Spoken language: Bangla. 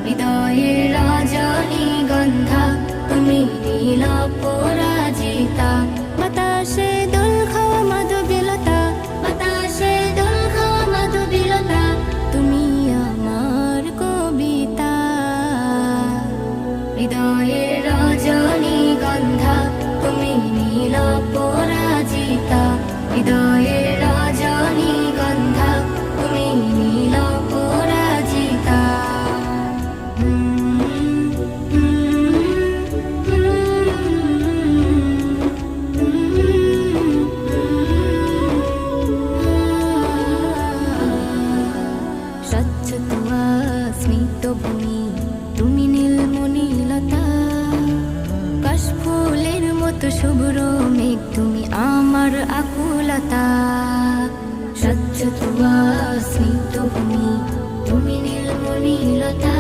হৃদয়ের রজনীগন্ধা তুমি নীল পরাজিতা। বাতাসে দোল খাওয়া মাধবীলতা, বাতাসে দোল খাওয়া মাধবীলতা, তুমি আমার কবিতা। হৃদয়ের রজনীগন্ধা তুমি নীল পরাজিতা। হৃদয়ের রজনীগন্ধা তুমি নীল পরাজিতা। স্বচ্ছ তুয়া স্মিত ভূমি তুমি নীলমণিলতা। কাশফুলের মতো শুভ্র মেঘ তুমি আমার আকুলতা। স্বচ্ছ তুয়া স্মিত ভূমি তুমি নীলমণিলতা।